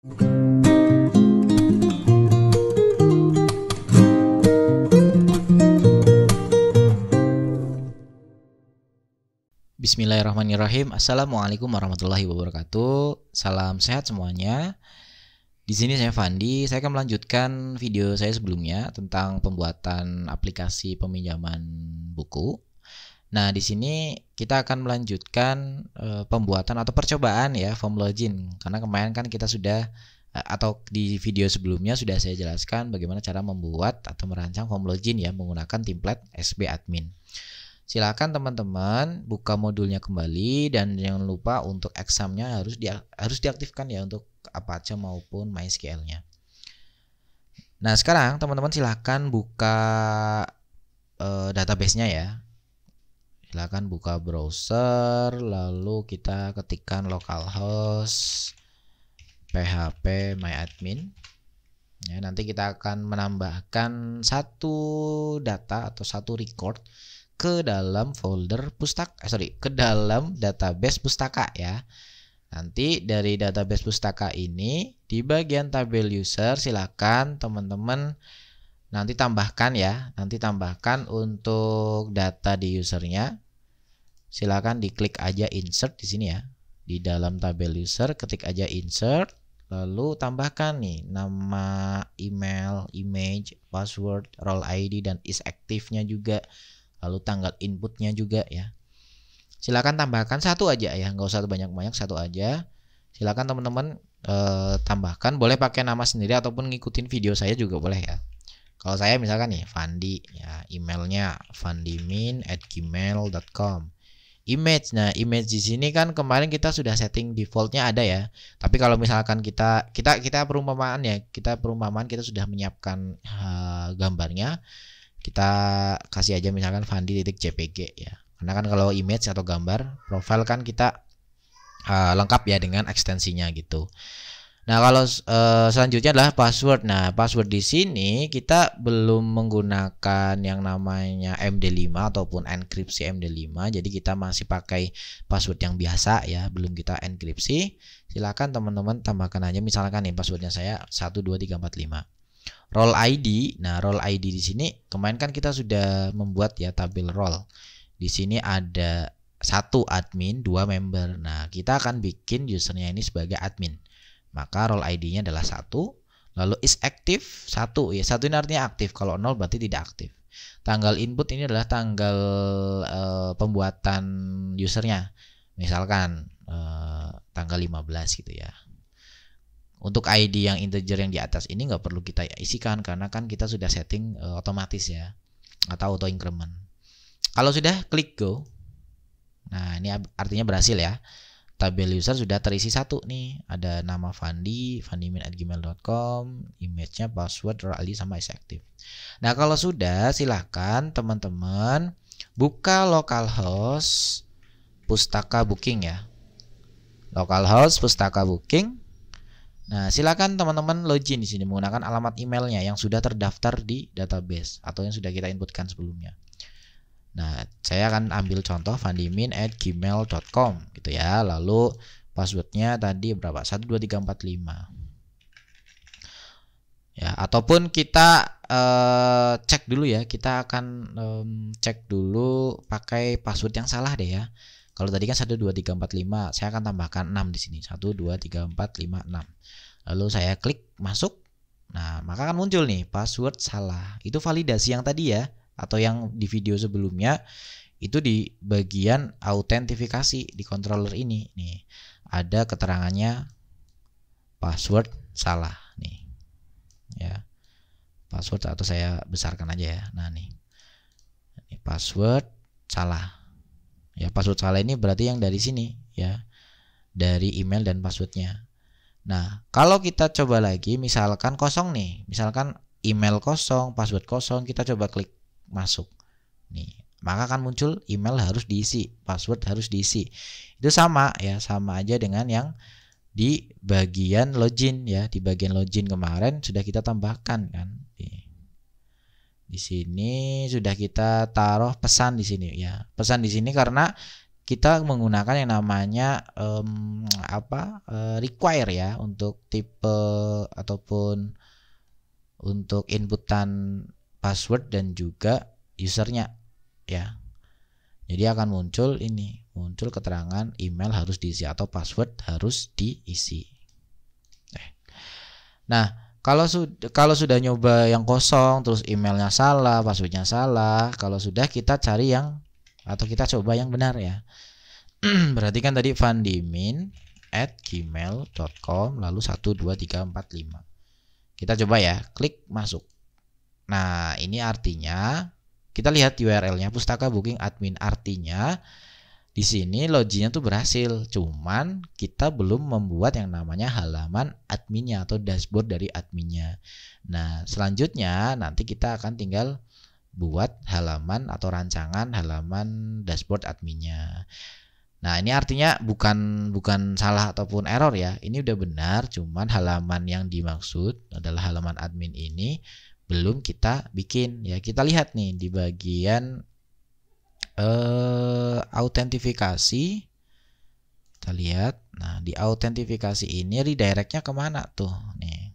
Bismillahirrahmanirrahim. Assalamualaikum warahmatullahi wabarakatuh. Salam sehat semuanya. Di sini saya Fandi. Saya akan melanjutkan video saya sebelumnya tentang pembuatan aplikasi peminjaman buku. Nah, di sini kita akan melanjutkan pembuatan atau percobaan ya form login. Karena kemarin kan kita sudah atau di video sebelumnya sudah saya jelaskan bagaimana cara membuat atau merancang form login ya menggunakan template SB admin. Silakan teman-teman buka modulnya kembali dan jangan lupa untuk examnya harus diaktifkan ya untuk Apache maupun MySQL-nya. Nah, sekarang teman-teman silakan buka database-nya ya. Silakan buka browser lalu kita ketikkan localhost php myadmin. Ya, nanti kita akan menambahkan satu data atau satu record ke dalam folder ke dalam database pustaka ya. Nanti dari database pustaka ini di bagian tabel user silakan teman-teman nanti tambahkan ya. Nanti tambahkan untuk data di usernya. Silakan diklik aja insert di sini ya. Di dalam tabel user ketik aja insert lalu tambahkan nih nama, email, image, password, role ID dan is active-nya juga. Lalu tanggal inputnya juga ya. Silakan tambahkan satu aja ya, nggak usah banyak-banyak, satu aja. Silakan teman-teman tambahkan, boleh pakai nama sendiri ataupun ngikutin video saya juga boleh ya. Kalau saya misalkan nih Fandi ya, emailnya fandimin@gmail.com. Image, nah image di sini kan kemarin kita sudah setting defaultnya ada ya. Tapi kalau misalkan kita perumpamaan ya, kita sudah menyiapkan gambarnya. Kita kasih aja misalkan fandi.jpg ya. Karena kan kalau image atau gambar profile kan kita lengkap ya dengan ekstensinya gitu. Nah, kalau selanjutnya adalah password. Nah, password di sini kita belum menggunakan yang namanya MD5 ataupun enkripsi MD5. Jadi kita masih pakai password yang biasa ya, belum kita enkripsi. Silakan teman-teman tambahkan aja misalkan nih passwordnya saya 12345. Role ID, nah role ID di sini kemarin kan kita sudah membuat ya tabel role. Di sini ada satu admin, dua member. Nah kita akan bikin usernya ini sebagai admin. Maka role ID-nya adalah 1. Lalu is active 1 ya, 1 ini artinya aktif. Kalau 0 berarti tidak aktif. Tanggal input ini adalah tanggal pembuatan usernya. Misalkan tanggal 15 gitu ya. Untuk ID yang integer yang di atas ini nggak perlu kita isikan karena kan kita sudah setting otomatis ya atau auto increment. Kalau sudah klik go. Nah, ini artinya berhasil ya. Tabel user sudah terisi satu nih. Ada nama Fandi, fandimin@gmail.com, image-nya, password, role ID sama is active. Nah, kalau sudah silahkan teman-teman buka localhost pustaka booking ya. Localhost pustaka booking. Nah, silakan teman-teman login di sini menggunakan alamat emailnya yang sudah terdaftar di database atau yang sudah kita inputkan sebelumnya. Nah, saya akan ambil contoh fandimin@gmail.com gitu ya. Lalu passwordnya tadi berapa? 12345. Ya, ataupun kita cek dulu ya. Kita akan cek dulu pakai password yang salah deh ya. Kalau tadi kan 12345, saya akan tambahkan 6 di sini. 1234556. Lalu saya klik masuk. Nah, maka akan muncul nih password salah. Itu validasi yang tadi ya atau yang di video sebelumnya itu di bagian autentifikasi di controller ini nih. Ada keterangannya password salah nih. Ya. Password atau saya besarkan aja ya. Nah, nih. Ini password salah. Ya, password salah ini berarti yang dari sini ya. Dari email dan passwordnya. Nah, kalau kita coba lagi misalkan kosong nih. Misalkan email kosong, password kosong, kita coba klik masuk. Nih, maka akan muncul email harus diisi, password harus diisi. Itu sama ya, sama aja dengan yang di bagian login ya. Di bagian login kemarin sudah kita tambahkan kan. Di sini sudah kita taruh pesan di sini ya. Pesan di sini karena kita menggunakan yang namanya require ya untuk tipe ataupun untuk inputan password dan juga usernya ya. Jadi akan muncul keterangan email harus diisi atau password harus diisi. Nah, kalau sudah nyoba yang kosong terus emailnya salah, passwordnya salah, kalau sudah kita cari atau kita coba yang benar ya. Berarti kan tadi vandimin@gmail.com lalu 12345. Kita coba ya, klik masuk. Nah, ini artinya kita lihat URL-nya Pustaka Booking Admin, artinya di sini loginnya tuh berhasil, cuman kita belum membuat yang namanya halaman adminnya atau dashboard dari adminnya. Nah, selanjutnya nanti kita akan tinggal buat halaman atau rancangan halaman dashboard adminnya. Nah, ini artinya bukan salah ataupun error ya. Ini udah benar, cuman halaman yang dimaksud adalah halaman admin ini belum kita bikin ya. Kita lihat nih di bagian autentifikasi. Kita lihat. Nah, di autentifikasi ini redirectnya kemana tuh? Nih,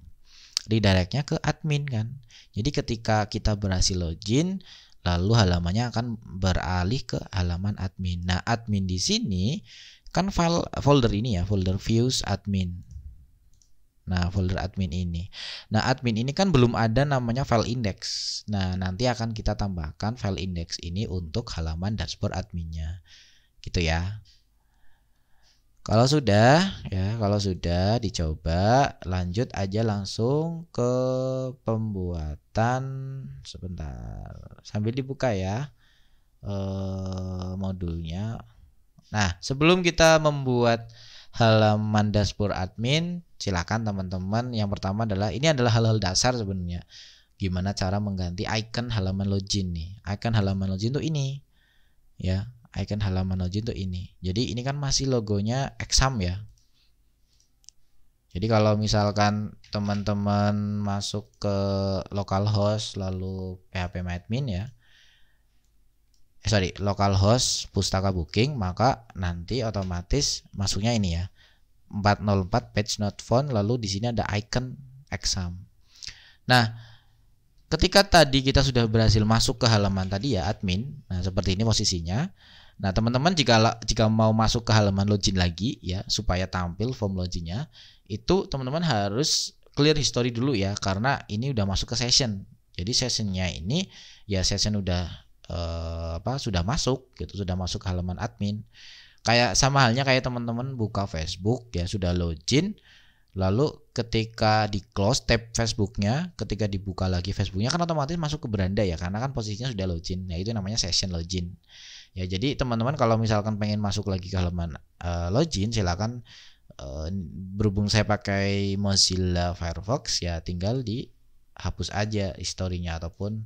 redirectnya ke admin kan. Jadi ketika kita berhasil login, lalu halamannya akan beralih ke halaman admin. Nah, admin di sini kan folder ini ya, folder views admin. Nah, folder admin ini. Nah, admin ini kan belum ada namanya file index. Nah, nanti akan kita tambahkan file index ini untuk halaman dashboard adminnya. Gitu ya. Kalau sudah dicoba, lanjut aja langsung ke pembuatan. Sebentar, sambil dibuka ya modulnya. Nah, sebelum kita membuat halaman dashboard admin, silakan teman-teman, yang pertama adalah ini adalah hal-hal dasar sebenarnya. Gimana cara mengganti icon halaman login nih. Icon halaman login tuh ini. Ya, icon halaman login tuh ini. Jadi ini kan masih logonya exam ya. Jadi kalau misalkan teman-teman masuk ke localhost lalu phpMyAdmin ya. Localhost Pustaka Booking, maka nanti otomatis masuknya ini ya. 404 page not found, lalu di sini ada icon exam. Nah, ketika tadi kita sudah berhasil masuk ke halaman tadi ya admin. Nah, seperti ini posisinya. Nah, teman-teman jika mau masuk ke halaman login lagi ya supaya tampil form loginnya, itu teman-teman harus clear history dulu ya, karena ini udah masuk ke session. Jadi sessionnya ini ya session sudah masuk gitu, sudah masuk ke halaman admin. Kayak sama halnya kayak teman-teman buka Facebook ya, sudah login, lalu ketika di close tab Facebooknya, ketika dibuka lagi Facebooknya kan otomatis masuk ke beranda ya, karena kan posisinya sudah login. Nah, itu namanya session login. Ya, jadi teman-teman kalau misalkan pengen masuk lagi ke halaman login, silakan berhubung saya pakai Mozilla Firefox ya, tinggal dihapus aja historinya ataupun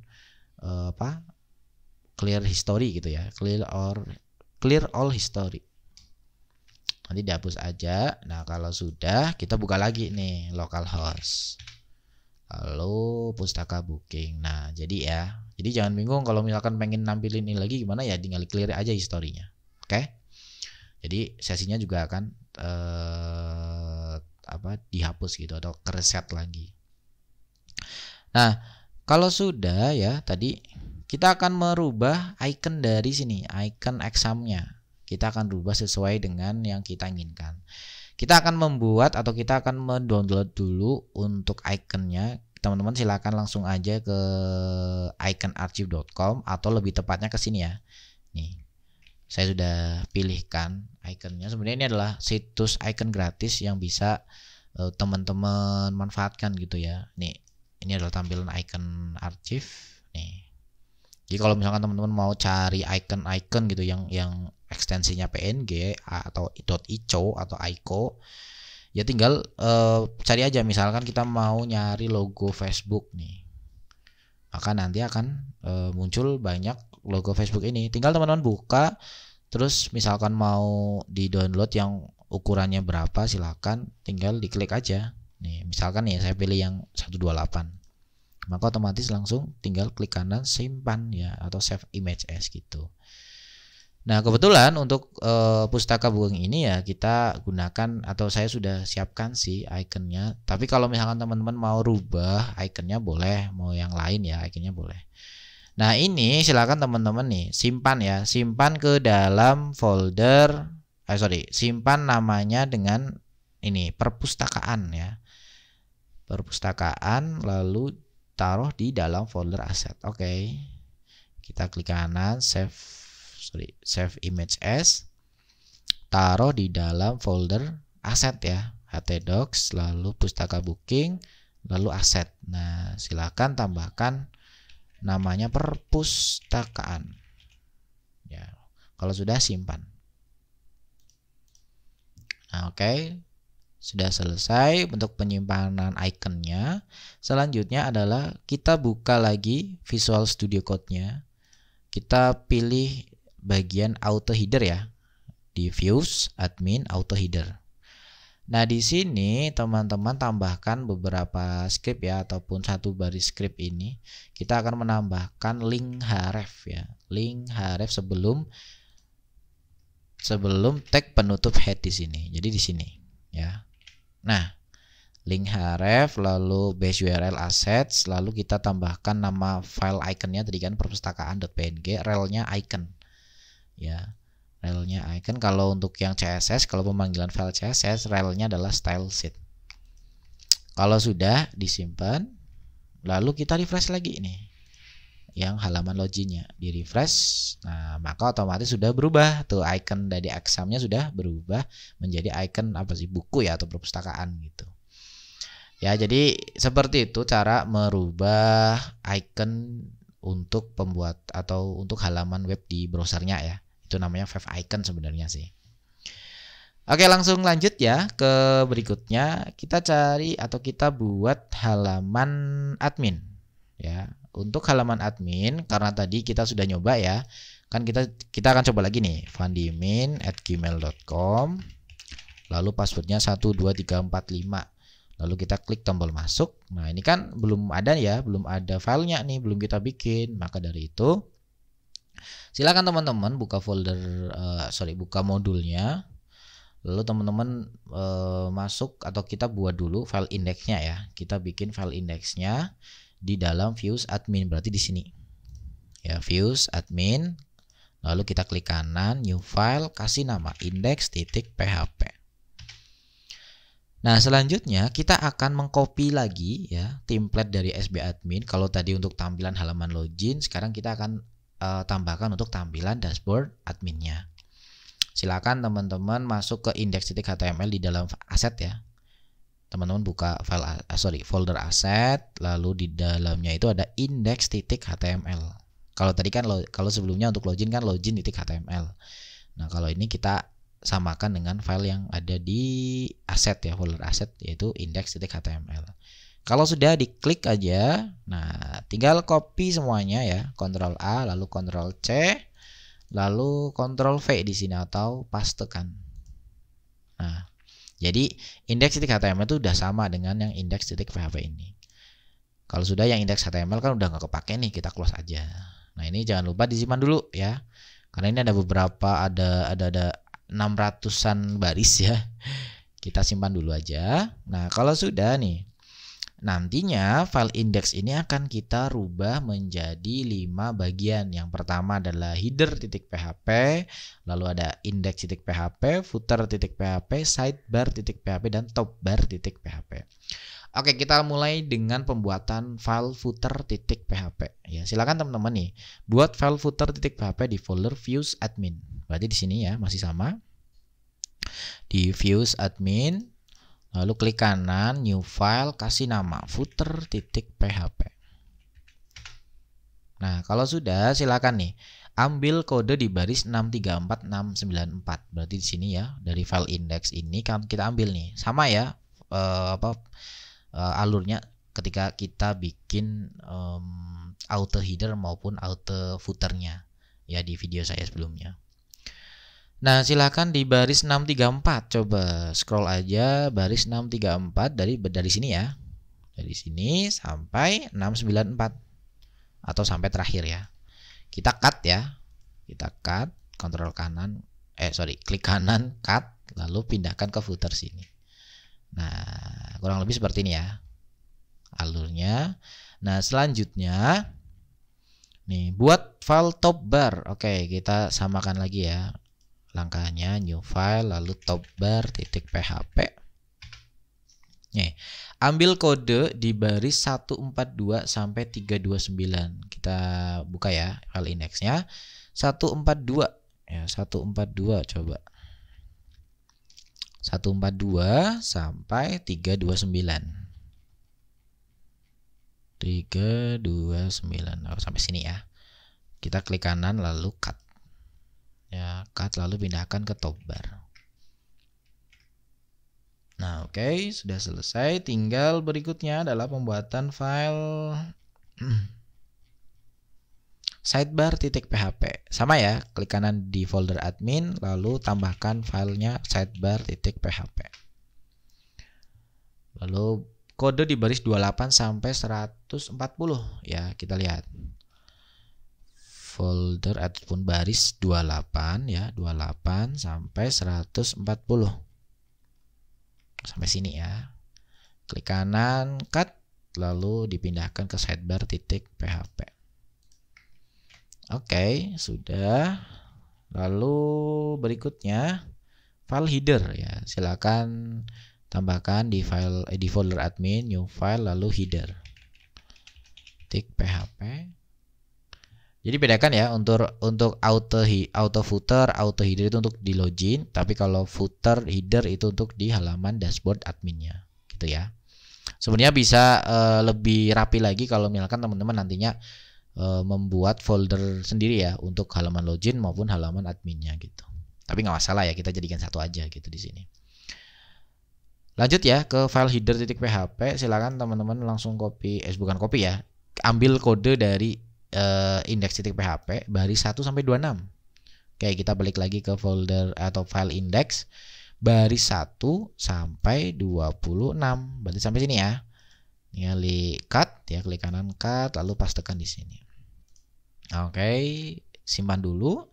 clear history gitu ya, clear all history. Nanti dihapus aja. Nah, kalau sudah, kita buka lagi nih localhost, lalu Pustaka Booking. Nah, jadi jangan bingung kalau misalkan pengen nampilin ini lagi gimana ya, tinggal clear aja historinya. Oke. Jadi sesinya juga akan dihapus gitu atau reset lagi. Nah, kalau sudah ya tadi, kita akan merubah icon dari sini, icon examnya. Kita akan rubah sesuai dengan yang kita inginkan. Kita akan membuat atau kita akan mendownload dulu untuk iconnya. Teman-teman silakan langsung aja ke iconarchive.com atau lebih tepatnya ke sini ya. Nih, saya sudah pilihkan iconnya. Sebenarnya ini adalah situs icon gratis yang bisa teman-teman manfaatkan gitu ya. Nih, ini adalah tampilan icon archive. Nih. Jadi kalau misalkan teman-teman mau cari icon-icon gitu yang ekstensinya PNG atau .ico atau .ico, ya tinggal cari aja. Misalkan kita mau nyari logo Facebook nih, maka nanti akan muncul banyak logo Facebook ini. Tinggal teman-teman buka, terus misalkan mau di-download yang ukurannya berapa, silakan tinggal diklik aja. Nih, misalkan nih saya pilih yang 128. Maka otomatis langsung tinggal klik kanan simpan ya, atau save image as gitu. Nah, kebetulan untuk pustaka buku ini ya kita gunakan atau saya sudah siapkan sih ikonnya. Tapi kalau misalkan teman-teman mau rubah ikonnya boleh, mau yang lain ya ikonnya boleh. Nah, ini silakan teman-teman nih simpan ya, simpan ke dalam folder simpan namanya dengan ini perpustakaan ya. Perpustakaan lalu taruh di dalam folder aset. Oke. Kita klik kanan save image as, taruh di dalam folder aset ya, htdocs lalu pustaka booking lalu aset. Nah, silakan tambahkan namanya perpustakaan ya. Kalau sudah simpan. Nah, oke. Sudah selesai untuk penyimpanan ikonnya. Selanjutnya adalah kita buka lagi Visual Studio Code-nya. Kita pilih bagian auto header ya, di views admin auto header. Nah, di sini teman-teman tambahkan beberapa script ya, ataupun satu baris script ini. Kita akan menambahkan link href ya, link href sebelum tag penutup head di sini. Jadi di sini ya. Nah, link href lalu base URL assets, lalu kita tambahkan nama file iconnya tadi kan perpustakaan.png, relnya icon ya, relnya icon. Kalau untuk yang CSS, kalau pemanggilan file CSS, relnya adalah style sheet. Kalau sudah disimpan, lalu kita refresh lagi ini yang halaman loginnya, di refresh. Nah, maka otomatis sudah berubah tuh, icon dari examnya sudah berubah menjadi icon apa sih, buku ya atau perpustakaan gitu ya. Jadi seperti itu cara merubah icon untuk pembuat atau untuk halaman web di browsernya ya. Itu namanya favicon sebenarnya sih. Oke, langsung lanjut ya ke berikutnya. Kita cari atau kita buat halaman admin ya. Untuk halaman admin, karena tadi kita sudah nyoba ya, kan kita akan coba lagi nih, vandimin@gmail.com, lalu passwordnya 12345, lalu kita klik tombol masuk. Nah, ini kan belum ada ya, belum ada filenya nih, belum kita bikin. Maka dari itu silakan teman-teman buka folder buka modulnya, lalu teman-teman masuk atau kita buat dulu file indeksnya ya. Kita bikin file indeksnya di dalam views admin, berarti di sini ya, views admin, lalu kita klik kanan new file, kasih nama index.php. Nah, selanjutnya kita akan mengcopy lagi ya template dari SB admin. Kalau tadi untuk tampilan halaman login, sekarang kita akan tambahkan untuk tampilan dashboard adminnya. Silakan teman-teman masuk ke index.html di dalam aset ya. Teman-teman buka folder aset, lalu di dalamnya itu ada index.html. Kalau tadi kan kalau sebelumnya untuk login kan login.html. Nah, kalau ini kita samakan dengan file yang ada di aset ya, folder aset, yaitu index.html. Kalau sudah diklik aja, nah tinggal copy semuanya ya, Ctrl A lalu Ctrl C lalu Ctrl V di sini atau pastekan. Nah, jadi index.html itu udah sama dengan yang index.php ini. Kalau sudah yang index.html kan udah nggak kepake nih, kita close aja. Nah, ini jangan lupa disimpan dulu ya, karena ini ada beberapa, ada 600-an baris ya. Kita simpan dulu aja. Nah, kalau sudah nih, nantinya file index ini akan kita rubah menjadi 5 bagian. Yang pertama adalah header.php, lalu ada index.php, footer.php, sidebar.php, dan topbar.php. Oke, kita mulai dengan pembuatan file footer.php. Ya, silakan teman-teman nih buat file footer.php di folder views admin. Berarti di sini ya, masih sama. Di views admin, lalu klik kanan new file, kasih nama footer.php. Nah, kalau sudah silakan nih ambil kode di baris 634694. Berarti di sini ya, dari file index ini kan kita ambil nih. Sama ya alurnya ketika kita bikin auto header maupun auto footernya ya di video saya sebelumnya. Nah, silakan di baris 634, coba scroll aja baris 634 dari sini ya. Dari sini sampai 694 atau sampai terakhir ya. Kita cut ya. Kita cut, kontrol kanan, klik kanan, cut, lalu pindahkan ke footer sini. Nah, kurang lebih seperti ini ya alurnya. Nah, selanjutnya nih buat file top bar. Oke, kita samakan lagi ya langkahnya, new file lalu top bar .php. Nih, ambil kode di baris 142 sampai 329. Kita buka ya file indeksnya. 142 ya, 142 coba. 142 sampai 329. 329. Sampai sini ya. Kita klik kanan lalu cut. Ya, cut lalu pindahkan ke top bar. Nah, oke, sudah selesai. Tinggal berikutnya adalah pembuatan file sidebar.php. Sama ya, klik kanan di folder admin, lalu tambahkan filenya sidebar.php. Lalu kode di baris 28 sampai 140 ya, kita lihat. Folder ataupun baris 28 ya, 28 sampai 140. Sampai sini ya. Klik kanan, cut, lalu dipindahkan ke sidebar.php. Oke, sudah. Lalu berikutnya file header ya. Silakan tambahkan di folder admin, new file lalu header. .php. Jadi bedakan ya untuk auto footer, auto header itu untuk di login, tapi kalau footer header itu untuk di halaman dashboard adminnya, gitu ya. Sebenarnya bisa lebih rapi lagi kalau misalkan teman-teman nantinya membuat folder sendiri ya untuk halaman login maupun halaman adminnya gitu. Tapi nggak masalah ya, kita jadikan satu aja gitu di sini. Lanjut ya ke file header.php. Silakan teman-teman langsung bukan copy ya, ambil kode dari index.php baris 1 sampai 26. Oke, kita balik lagi ke folder atau file index baris 1 sampai 26. Berarti sampai sini ya. Tinggal cut ya, klik kanan cut lalu pastekan di sini. Oke, simpan dulu.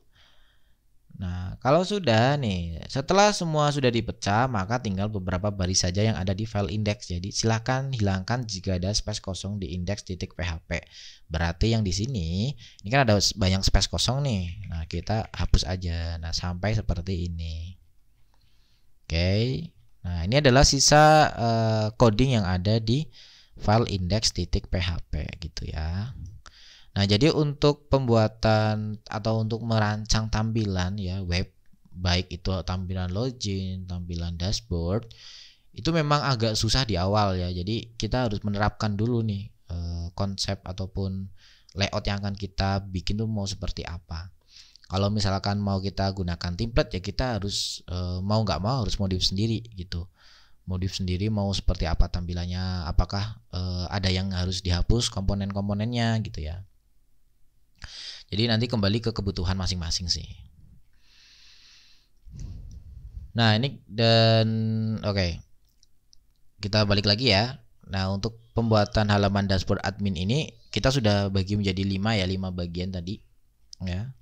Nah, kalau sudah nih, setelah semua sudah dipecah, maka tinggal beberapa baris saja yang ada di file index. Jadi silakan hilangkan jika ada space kosong di index.php. Berarti yang di sini, ini kan ada banyak space kosong nih. Nah, kita hapus aja. Nah, sampai seperti ini. Oke. Nah, ini adalah sisa coding yang ada di file index.php gitu ya. Nah, jadi untuk pembuatan atau untuk merancang tampilan ya web, baik itu tampilan login, tampilan dashboard, itu memang agak susah di awal ya. Jadi kita harus menerapkan dulu nih konsep ataupun layout yang akan kita bikin tuh mau seperti apa. Kalau misalkan mau kita gunakan template ya kita harus mau nggak mau harus modif sendiri gitu. Modif sendiri mau seperti apa tampilannya, apakah ada yang harus dihapus komponen-komponennya gitu ya. Jadi nanti kembali ke kebutuhan masing-masing sih. Nah, ini oke. Kita balik lagi ya. Nah, untuk pembuatan halaman dashboard admin ini kita sudah bagi menjadi 5 ya, 5 bagian tadi ya.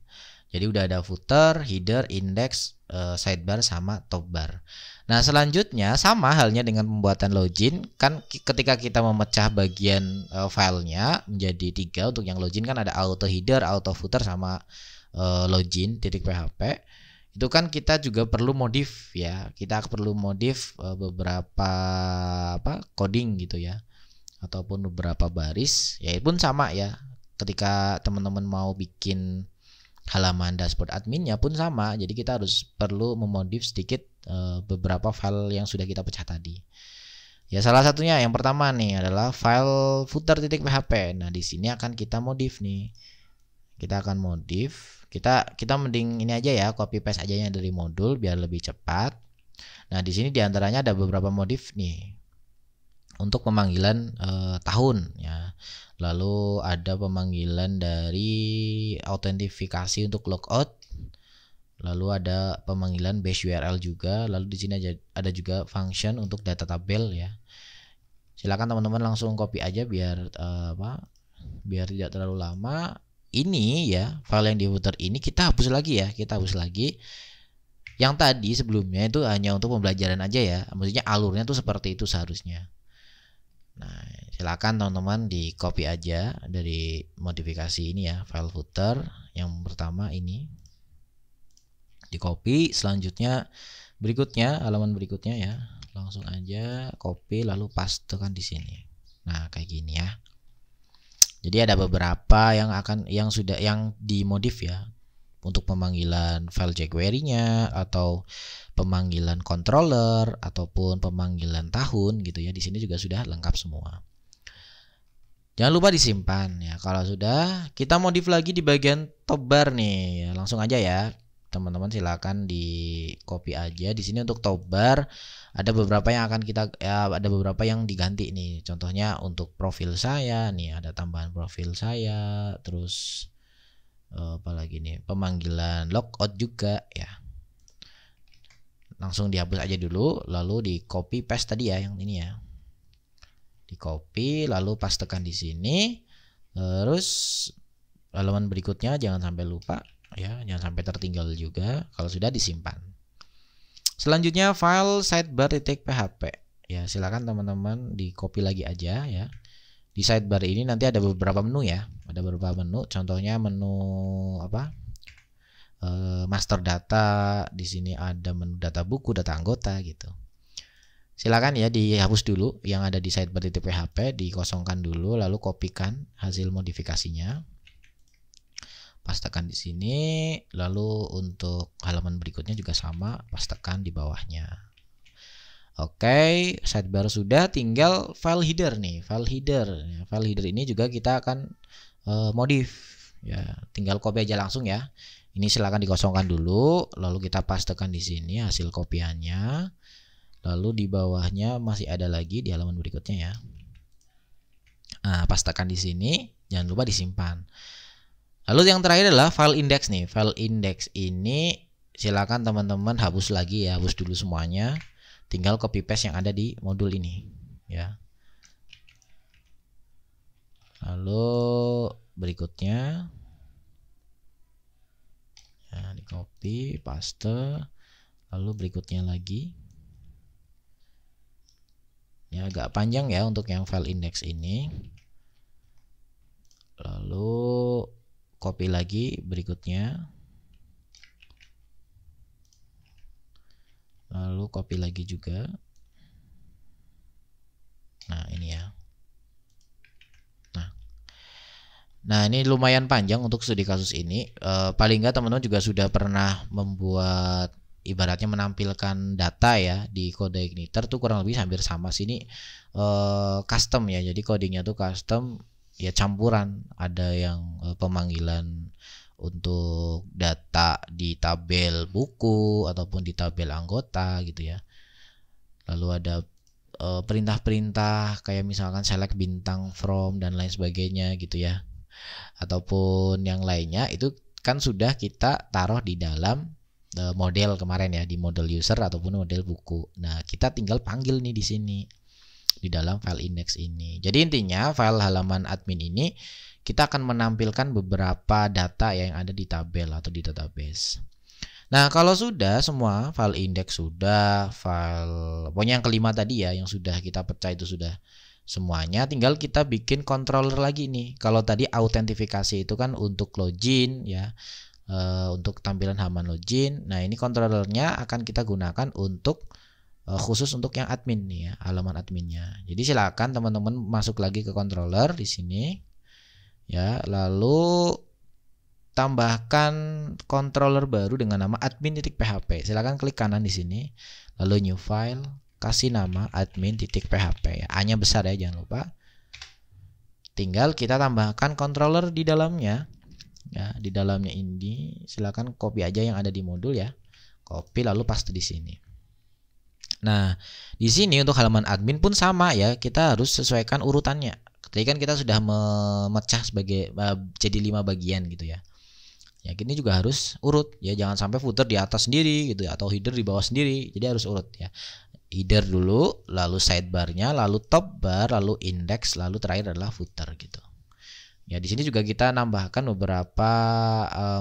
Jadi udah ada footer, header, index, sidebar sama top bar. Nah, selanjutnya sama halnya dengan pembuatan login. Kan ketika kita memecah bagian filenya menjadi 3, untuk yang login kan ada auto header, auto footer sama login.php. Itu kan kita juga perlu modif ya. Kita perlu modif beberapa coding gitu ya. Ataupun beberapa baris, ya pun sama ya. Ketika teman-teman mau bikin halaman dashboard adminnya pun sama. Jadi kita harus perlu memodif sedikit beberapa file yang sudah kita pecah tadi. Ya, salah satunya yang pertama nih adalah file footer.php. Nah, di sini akan kita modif nih. Kita akan modif. Kita mending ini aja ya, copy paste aja yang dari modul biar lebih cepat. Nah, di sini diantaranya ada beberapa modif nih. Untuk pemanggilan tahun ya. Lalu ada pemanggilan dari autentifikasi untuk logout. Lalu ada pemanggilan base URL juga. Lalu di sini ada juga function untuk data tabel ya. Silakan teman-teman langsung copy aja biar biar tidak terlalu lama. ini ya, file yang di footer ini kita hapus lagi ya, kita hapus lagi. Yang tadi sebelumnya itu hanya untuk pembelajaran aja ya, maksudnya alurnya tuh seperti itu seharusnya. Nah, silakan teman-teman di copy aja dari modifikasi ini ya, file footer yang pertama ini di copy. Selanjutnya berikutnya, halaman berikutnya ya, langsung aja copy lalu pastekan di sini. Nah, kayak gini ya. Jadi ada beberapa yang sudah dimodif ya, untuk pemanggilan file jQuery-nya atau pemanggilan controller ataupun pemanggilan tahun gitu ya. Di sini juga sudah lengkap semua. Jangan lupa disimpan ya. Kalau sudah, kita modif lagi di bagian top bar nih. Langsung aja ya. Teman-teman silakan di copy aja. Di sini untuk top bar ada beberapa yang akan ada beberapa yang diganti nih. Contohnya untuk profil saya nih, ada tambahan profil saya, terus apalagi nih, pemanggilan logout juga ya. Langsung dihapus aja dulu, lalu di copy paste tadi ya, yang ini ya. Di copy lalu pastekan di sini. Terus halaman berikutnya jangan sampai lupa ya, jangan sampai tertinggal juga. Kalau sudah disimpan. Selanjutnya file sidebar.php ya, silakan teman-teman di copy lagi aja ya. Di sidebar ini nanti ada beberapa menu ya, ada beberapa menu. Contohnya menu apa? Master data. Di sini ada menu data buku, data anggota gitu. Silakan ya dihapus dulu yang ada di sidebar.php, dikosongkan dulu, lalu kopikan hasil modifikasinya, pastekan di sini. Lalu untuk halaman berikutnya juga sama, pastekan di bawahnya. Oke, sidebar sudah, tinggal file header nih, file header. File header ini juga kita akan modif ya, tinggal copy aja langsung ya. Ini silakan dikosongkan dulu, lalu kita pastekan di sini hasil kopiannya. Lalu di bawahnya masih ada lagi di halaman berikutnya ya. Nah, pastekan di sini, jangan lupa disimpan. Lalu yang terakhir adalah file index nih. File index ini silakan teman-teman hapus lagi ya, hapus dulu semuanya. Tinggal copy paste yang ada di modul ini ya. Lalu berikutnya ya, di copy paste. Lalu berikutnya lagi ya, agak panjang ya untuk yang file index ini. Lalu copy lagi berikutnya. Lalu copy lagi juga. Nah, ini ya. Nah, ini lumayan panjang untuk studi kasus ini. Paling nggak teman-teman juga sudah pernah membuat, ibaratnya menampilkan data ya di kode igniter tuh kurang lebih hampir sama sini. Custom ya. Jadi codingnya tuh custom ya, campuran. Ada yang pemanggilan untuk data di tabel buku ataupun di tabel anggota gitu ya. Lalu ada perintah-perintah kayak misalkan select bintang from dan lain sebagainya gitu ya. Ataupun yang lainnya itu kan sudah kita taruh di dalam model kemarin ya, di model user ataupun model buku. Nah, kita tinggal panggil nih di sini di dalam file index ini. Jadi intinya file halaman admin ini kita akan menampilkan beberapa data yang ada di tabel atau di database. Nah, kalau sudah semua file index sudah, file pokoknya yang kelima tadi ya yang sudah kita pecah itu sudah semuanya, tinggal kita bikin controller lagi nih. Kalau tadi autentifikasi itu kan untuk login ya, untuk tampilan halaman login. Nah, ini controllernya akan kita gunakan untuk khusus untuk yang admin nih ya, halaman adminnya. Jadi silakan teman-teman masuk lagi ke controller di sini ya, lalu tambahkan controller baru dengan nama admin.php. Silakan klik kanan di sini, lalu new file, kasih nama admin.php ya. A-nya besar ya, jangan lupa. Tinggal kita tambahkan controller di dalamnya. Ya, di dalamnya ini silakan copy aja yang ada di modul ya. Copy lalu paste di sini. Nah, di sini untuk halaman admin pun sama ya, kita harus sesuaikan urutannya. Tadi kan kita sudah memecah sebagai jadi 5 bagian gitu ya. Ya, ini juga harus urut ya, jangan sampai footer di atas sendiri gitu ya, atau header di bawah sendiri. Jadi harus urut ya. Header dulu, lalu sidebarnya, lalu top bar, lalu index, lalu terakhir adalah footer gitu. Ya, di sini juga kita nambahkan beberapa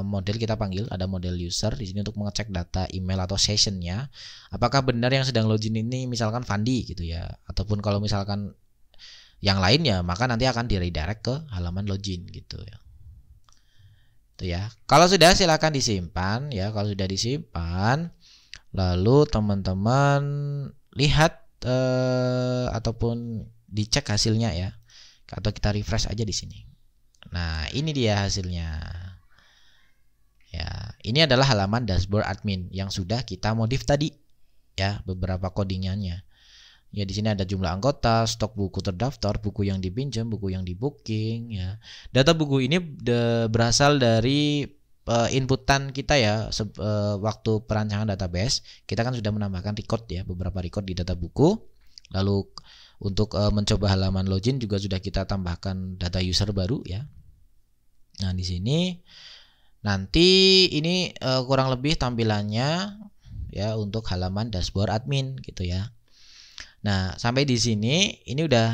model, kita panggil ada model user di sini untuk mengecek data email atau sessionnya. Apakah benar yang sedang login ini misalkan Fandi gitu ya. Ataupun kalau misalkan yang lainnya, maka nanti akan di redirect ke halaman login gitu ya. Itu ya. Kalau sudah silakan disimpan ya. Kalau sudah disimpan, lalu teman-teman lihat ataupun dicek hasilnya ya. Atau kita refresh aja di sini. Nah, ini dia hasilnya. Ya, ini adalah halaman dashboard admin yang sudah kita modif tadi. Ya, beberapa codingannya. Ya, di sini ada jumlah anggota, stok buku terdaftar, buku yang dipinjam, buku yang di booking ya. Data buku ini berasal dari inputan kita ya, waktu perancangan database. Kita kan sudah menambahkan record ya, beberapa record di data buku. Lalu untuk mencoba halaman login juga sudah kita tambahkan data user baru ya. Nah, di sini nanti ini kurang lebih tampilannya ya untuk halaman dashboard admin gitu ya. Nah, sampai di sini ini udah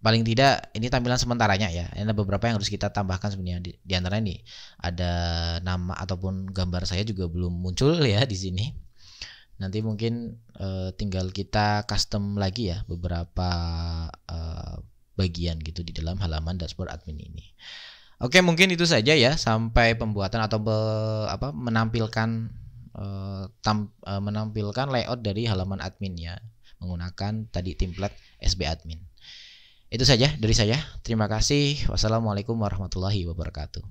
paling tidak ini tampilan sementaranya ya. Ini ada beberapa yang harus kita tambahkan sebenarnya. Di antara ini ada nama ataupun gambar saya juga belum muncul ya di sini. Nanti mungkin tinggal kita custom lagi ya beberapa bagian gitu di dalam halaman dashboard admin ini. Oke, mungkin itu saja ya sampai pembuatan atau menampilkan menampilkan layout dari halaman admin ya menggunakan tadi template SB admin. Itu saja dari saya. Terima kasih. Wassalamualaikum warahmatullahi wabarakatuh.